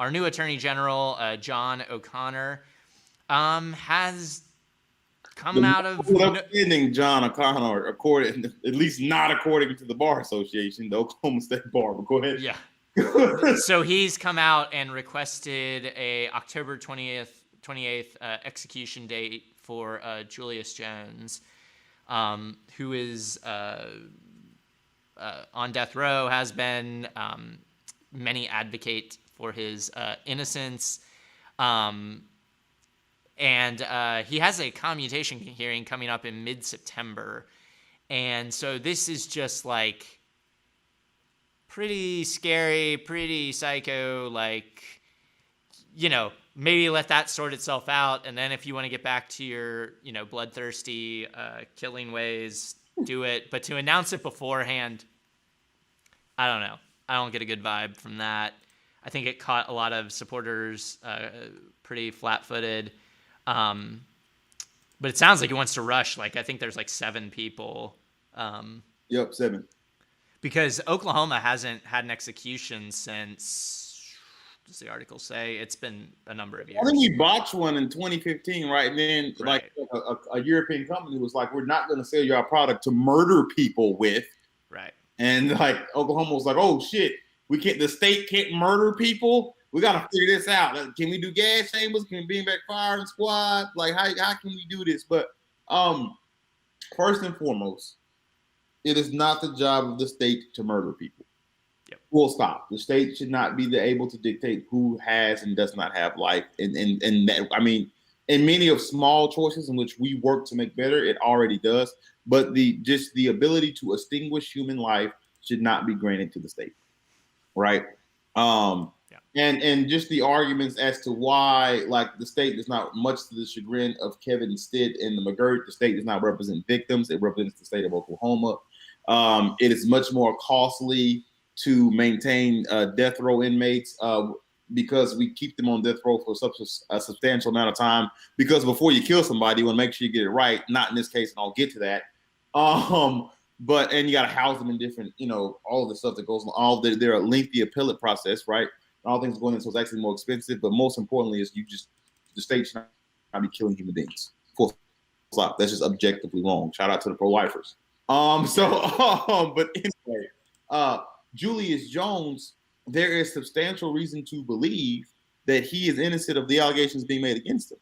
our new Attorney General, John O'Connor, has come The out of upstanding John O'Connor, according, at least not according to the Bar Association, the Oklahoma State Bar. But go ahead. yeah. So he's come out and requested a October 28th execution date for Julius Jones, who is on death row, has been. Many advocate for his innocence. And he has a commutation hearing coming up in mid-September. And so this is just like pretty scary, pretty psycho, like, maybe let that sort itself out. And then if you want to get back to your, bloodthirsty killing ways, do it. But to announce it beforehand, I don't know. I don't get a good vibe from that. I think it caught a lot of supporters pretty flat-footed. But it sounds like he wants to rush. Like, I think there's like 7 people. Yep, 7. Because Oklahoma hasn't had an execution since, does the article say? It's been a number of years. I think we botched one in 2015, right? And then Right. like a European company was like, we're not going to sell you our product to murder people with. Right. And like Oklahoma was like, oh shit, the state can't murder people. We got to figure this out. Like, can we do gas chambers? Can we bring back firing squad? Like, how can we do this? But first and foremost, it is not the job of the state to murder people. Yep. Full stop. The state should not be able to dictate who has and does not have life. And that, I mean, in many of small choices in which we work to make better, it already does. But the ability to extinguish human life should not be granted to the state, right? And just the arguments as to why, like, the state does not, much to the chagrin of Kevin Stitt and the McGirt, the state does not represent victims. It represents the state of Oklahoma. It is much more costly to maintain death row inmates because we keep them on death row for such a substantial amount of time. Because before you kill somebody, you want to make sure you get it right. Not in this case, and I'll get to that. But you got to house them in different, all of the stuff that goes on. They're a lengthy appellate process, right? All things going in, so it's actually more expensive. But most importantly, is the state should not be killing human beings. Full stop. That's just objectively wrong. Shout out to the pro-lifers. But anyway, Julius Jones, there is substantial reason to believe that he is innocent of the allegations being made against him.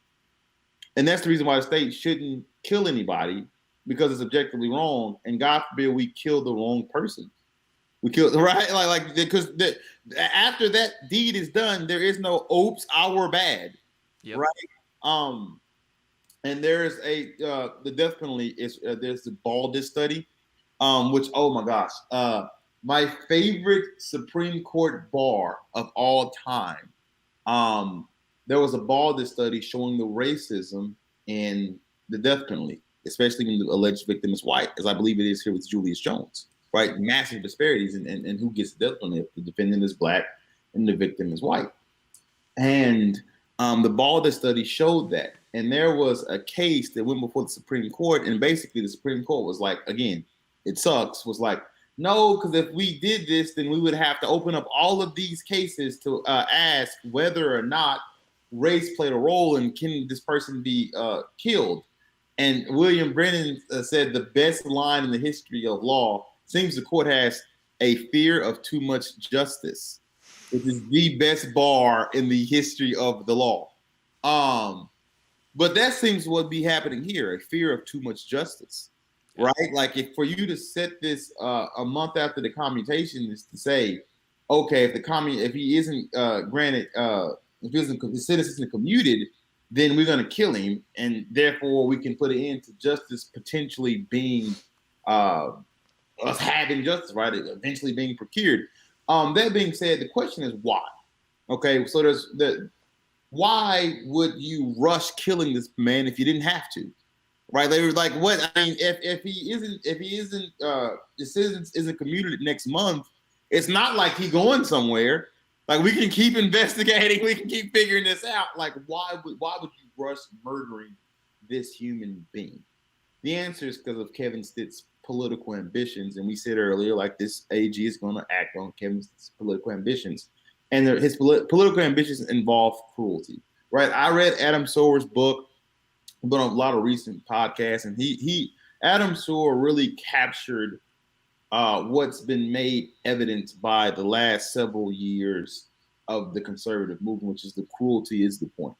And that's the reason why the state shouldn't kill anybody, because it's objectively wrong. And God forbid we kill the wrong person. We kill, right? Because after that deed is done, there is no oops, our bad. Yep. Right? And there's the death penalty is there's the Baldus study, which, oh my gosh, my favorite Supreme Court bar of all time. There was a Baldus study showing the racism in the death penalty, especially when the alleged victim is white, as I believe it is here with Julius Jones. Right, massive disparities in who gets the death penalty if the defendant is black and the victim is white. And the Baldus study showed that. And there was a case that went before the Supreme Court, and basically the Supreme Court was like, again, it sucks, was like, no, because if we did this, then we would have to open up all of these cases to ask whether or not race played a role in can this person be killed. And William Brennan said the best line in the history of law seems the court has a fear of too much justice, which is the best bar in the history of the law. But that seems what would be happening here, a fear of too much justice, right? Like for you to set this a month after the commutation is to say, okay, if he isn't granted, if his sentence isn't commuted, then we're going to kill him, and therefore we can put an end to justice potentially being us having justice, right? Eventually being procured. That being said, the question is why? Okay, so why would you rush killing this man if you didn't have to? Right? They were like, what? I mean, if his sentence isn't commuted next month, it's not like he's going somewhere. Like, we can keep investigating, we can keep figuring this out. Like, why would you rush murdering this human being? The answer is because of Kevin Stitt's political ambitions. And we said earlier, like, this AG is going to act on Kevin's political ambitions. and his political ambitions involve cruelty. Right? I read Adam Sower's book. I've been on a lot of recent podcasts, and he Adam Sower really captured what's been made evident by the last several years of the conservative movement, which is the cruelty is the point.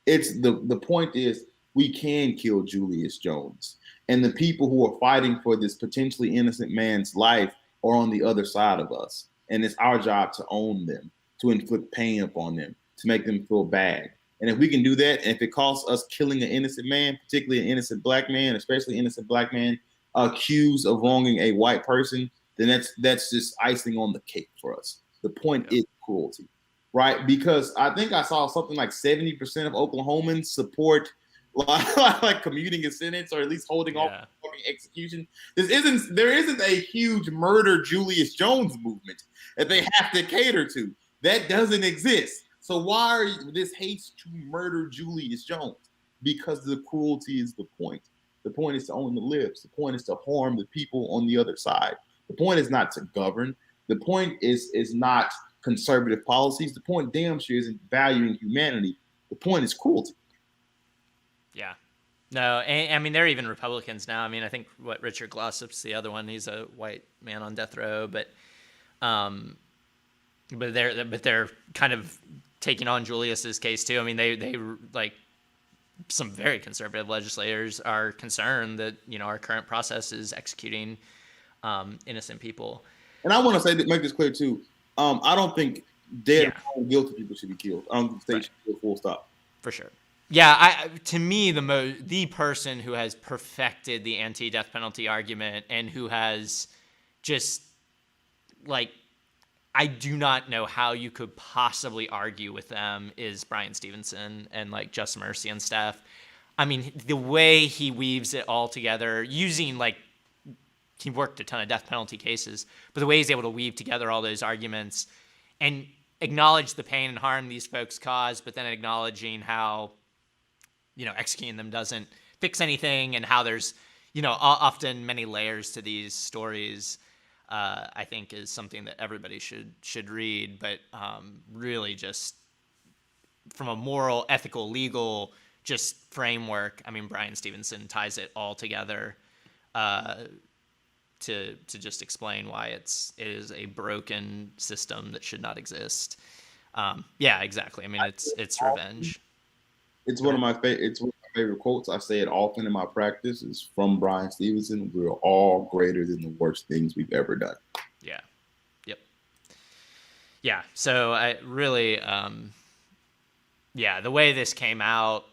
It's the point is we can kill Julius Jones, and the people who are fighting for this potentially innocent man's life are on the other side of us, and it's our job to own them, to inflict pain upon them, to make them feel bad. And if we can do that, and if it costs us killing an innocent man, particularly an innocent black man, especially an innocent black man accused of wronging a white person, then that's just icing on the cake for us. The point is cruelty, right? Because I think I saw something like 70% of Oklahomans support like commuting a sentence or at least holding off execution. There isn't a huge murder Julius Jones movement that they have to cater to. That doesn't exist. So why are this haste to murder Julius Jones? Because the cruelty is the point. The point is to own the lives. The point is to harm the people on the other side. The point is not to govern. The point is not conservative policies. The point damn sure isn't valuing humanity. The point is cruelty. Yeah. No, and, I mean, they're even Republicans now. I mean, I think Richard Glossop's the other one. He's a white man on death row, but they're kind of taking on Julius's case too. I mean, they like some very conservative legislators are concerned that, you know, our current process is executing innocent people. And I want to make this clear too. I don't think dead or guilty people should be killed. I don't think the state should kill full stop. For sure. Yeah, to me, the person who has perfected the anti-death penalty argument and who has just, like, I do not know how you could possibly argue with them is Bryan Stevenson and, like, Just Mercy and stuff. I mean, the way he weaves it all together, using, like, he worked a ton of death penalty cases, but the way he's able to weave together all those arguments and acknowledge the pain and harm these folks cause, but then acknowledging how, you know, executing them doesn't fix anything, and how there's, you know, often many layers to these stories, I think is something that everybody should read. But really, just from a moral, ethical, legal, just framework, I mean, Bryan Stevenson ties it all together to just explain why it is a broken system that should not exist. Yeah, exactly. I mean, it's revenge. It's one of my favorite quotes. I say it often in my practice. It's from Bryan Stevenson. We're all greater than the worst things we've ever done. Yeah. Yep. Yeah. So I really, the way this came out,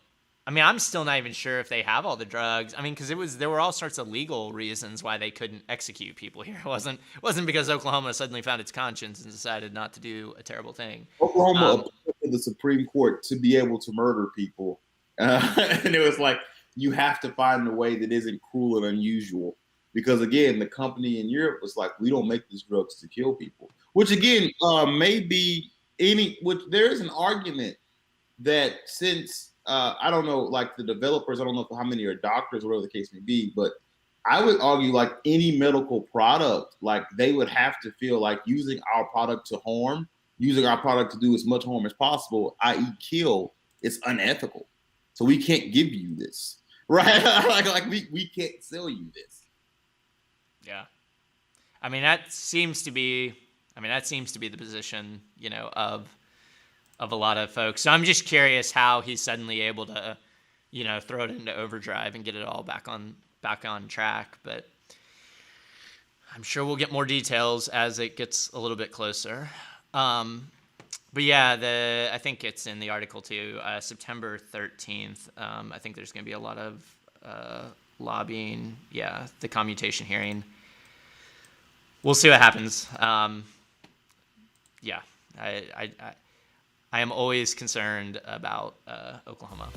I mean, I'm still not even sure if they have all the drugs. I mean, because there were all sorts of legal reasons why they couldn't execute people here. It wasn't because Oklahoma suddenly found its conscience and decided not to do a terrible thing. Oklahoma appealed to the Supreme Court to be able to murder people, and it was like, you have to find a way that isn't cruel and unusual. Because again, the company in Europe was like, we don't make these drugs to kill people. Which again, which there is an argument that since I don't know, like the developers, I don't know how many are doctors or whatever the case may be, but I would argue like any medical product, like they would have to feel like using our product to harm, using our product to do as much harm as possible, i.e. kill, is unethical. So we can't give you this, right? like we can't sell you this. Yeah. I mean, that seems to be the position, you know, of a lot of folks. So I'm just curious how he's suddenly able to, you know, throw it into overdrive and get it all back on track. But I'm sure we'll get more details as it gets a little bit closer. But yeah, I think it's in the article too, September 13th. I think there's going to be a lot of lobbying. Yeah, the commutation hearing. We'll see what happens. Yeah, I am always concerned about Oklahoma.